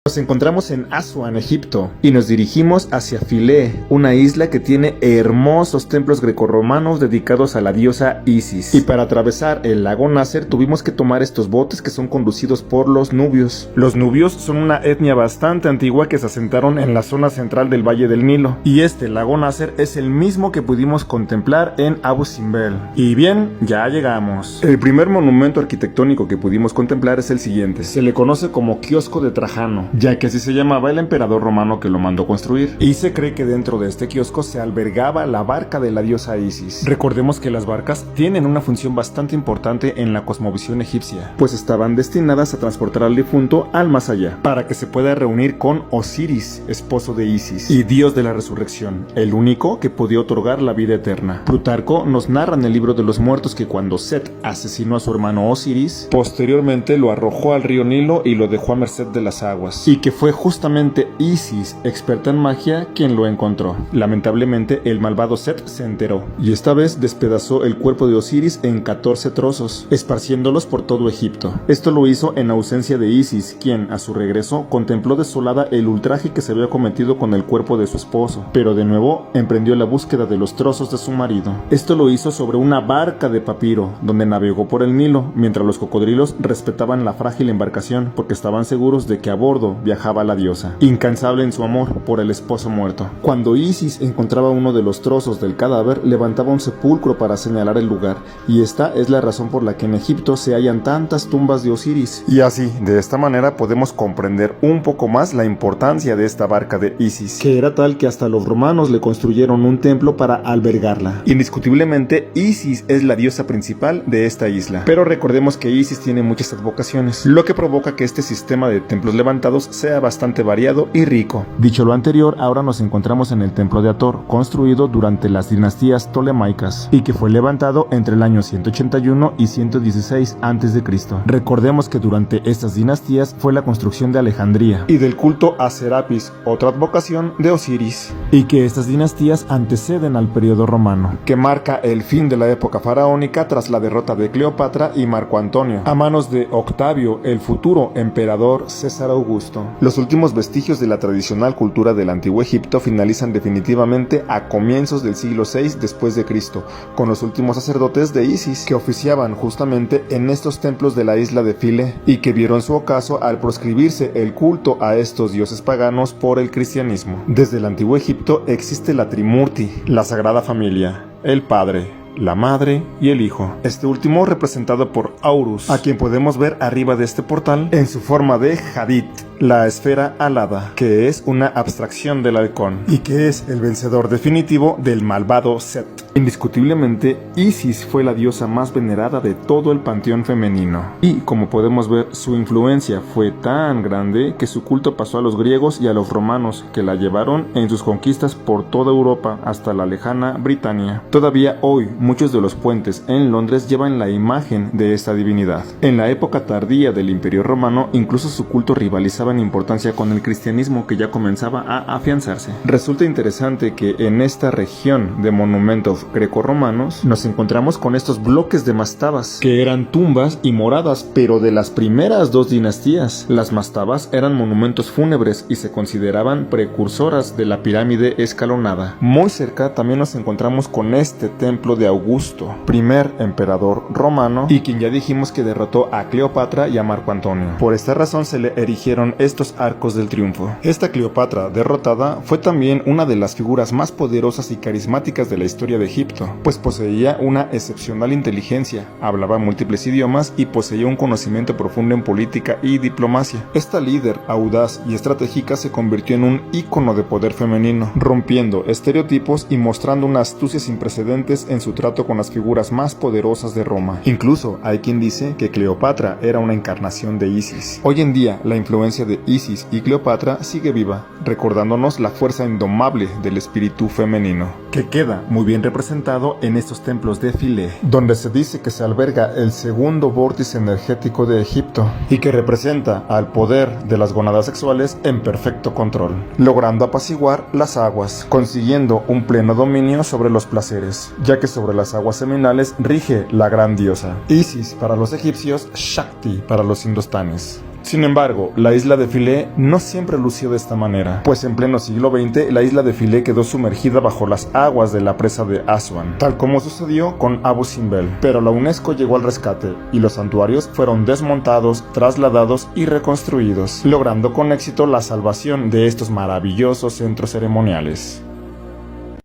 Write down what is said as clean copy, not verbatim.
Nos encontramos en Asuán, Egipto, y nos dirigimos hacia Philae, una isla que tiene hermosos templos grecorromanos dedicados a la diosa Isis. Y para atravesar el lago Nasser tuvimos que tomar estos botes que son conducidos por los nubios. Los nubios son una etnia bastante antigua que se asentaron en la zona central del Valle del Nilo, y este lago Nasser es el mismo que pudimos contemplar en Abu Simbel. Y bien, ya llegamos. El primer monumento arquitectónico que pudimos contemplar es el siguiente. Se le conoce como Kiosco de Trajano, ya que así se llamaba el emperador romano que lo mandó construir, y se cree que dentro de este kiosco se albergaba la barca de la diosa Isis. Recordemos que las barcas tienen una función bastante importante en la cosmovisión egipcia, pues estaban destinadas a transportar al difunto al más allá, para que se pueda reunir con Osiris, esposo de Isis, y dios de la resurrección, el único que podía otorgar la vida eterna. Plutarco nos narra en el libro de los muertos que cuando Set asesinó a su hermano Osiris, posteriormente lo arrojó al río Nilo y lo dejó a merced de las aguas, y que fue justamente Isis, experta en magia, quien lo encontró. Lamentablemente, el malvado Set se enteró, y esta vez despedazó el cuerpo de Osiris en 14 trozos, esparciéndolos por todo Egipto. Esto lo hizo en ausencia de Isis, quien, a su regreso, contempló desolada el ultraje que se había cometido con el cuerpo de su esposo, pero de nuevo emprendió la búsqueda de los trozos de su marido. Esto lo hizo sobre una barca de papiro, donde navegó por el Nilo, mientras los cocodrilos respetaban la frágil embarcación, porque estaban seguros de que a bordo viajaba la diosa, incansable en su amor por el esposo muerto. Cuando Isis encontraba uno de los trozos del cadáver, levantaba un sepulcro para señalar el lugar, y esta es la razón por la que en Egipto se hallan tantas tumbas de Osiris. Y así, de esta manera podemos comprender un poco más la importancia de esta barca de Isis, que era tal que hasta los romanos le construyeron un templo para albergarla. Indiscutiblemente, Isis es la diosa principal de esta isla, pero recordemos que Isis tiene muchas advocaciones, lo que provoca que este sistema de templos levantados sea bastante variado y rico. Dicho lo anterior, ahora nos encontramos en el templo de Hathor, construido durante las dinastías ptolemaicas, y que fue levantado entre el año 181 y 116 a.C. Recordemos que durante estas dinastías fue la construcción de Alejandría, y del culto a Serapis, otra advocación de Osiris, y que estas dinastías anteceden al periodo romano, que marca el fin de la época faraónica tras la derrota de Cleopatra y Marco Antonio, a manos de Octavio, el futuro emperador César Augusto. Los últimos vestigios de la tradicional cultura del antiguo Egipto finalizan definitivamente a comienzos del siglo VI después de Cristo, con los últimos sacerdotes de Isis, que oficiaban justamente en estos templos de la isla de Philae, y que vieron su ocaso al proscribirse el culto a estos dioses paganos por el cristianismo. Desde el antiguo Egipto existe la Trimurti, la Sagrada Familia, el Padre, la Madre y el Hijo, este último representado por Horus, a quien podemos ver arriba de este portal en su forma de Hadith, la esfera alada, que es una abstracción del halcón, y que es el vencedor definitivo del malvado Set. Indiscutiblemente, Isis fue la diosa más venerada de todo el panteón femenino, y como podemos ver, su influencia fue tan grande que su culto pasó a los griegos y a los romanos, que la llevaron en sus conquistas por toda Europa hasta la lejana Britania. Todavía hoy, muchos de los puentes en Londres llevan la imagen de esta divinidad. En la época tardía del Imperio Romano, incluso su culto rivalizaba en importancia con el cristianismo, que ya comenzaba a afianzarse. Resulta interesante que en esta región de monumentos grecorromanos nos encontramos con estos bloques de mastabas, que eran tumbas y moradas, pero de las primeras dos dinastías. Las mastabas eran monumentos fúnebres y se consideraban precursoras de la pirámide escalonada. Muy cerca también nos encontramos con este templo de Augusto, primer emperador romano, y quien ya dijimos que derrotó a Cleopatra y a Marco Antonio. Por esta razón se le erigieron estos arcos del triunfo. Esta Cleopatra derrotada fue también una de las figuras más poderosas y carismáticas de la historia de Egipto, pues poseía una excepcional inteligencia, hablaba múltiples idiomas y poseía un conocimiento profundo en política y diplomacia. Esta líder audaz y estratégica se convirtió en un ícono de poder femenino, rompiendo estereotipos y mostrando una astucia sin precedentes en su trato con las figuras más poderosas de Roma. Incluso hay quien dice que Cleopatra era una encarnación de Isis. Hoy en día, la influencia de Isis y Cleopatra sigue viva, recordándonos la fuerza indomable del espíritu femenino, que queda muy bien representado en estos templos de Philae, donde se dice que se alberga el segundo vórtice energético de Egipto, y que representa al poder de las gónadas sexuales en perfecto control, logrando apaciguar las aguas, consiguiendo un pleno dominio sobre los placeres, ya que sobre las aguas seminales rige la gran diosa Isis para los egipcios, Shakti para los indostanes. Sin embargo, la isla de Philae no siempre lució de esta manera, pues en pleno siglo XX la isla de Philae quedó sumergida bajo las aguas de la presa de Aswan, tal como sucedió con Abu Simbel. Pero la UNESCO llegó al rescate y los santuarios fueron desmontados, trasladados y reconstruidos, logrando con éxito la salvación de estos maravillosos centros ceremoniales.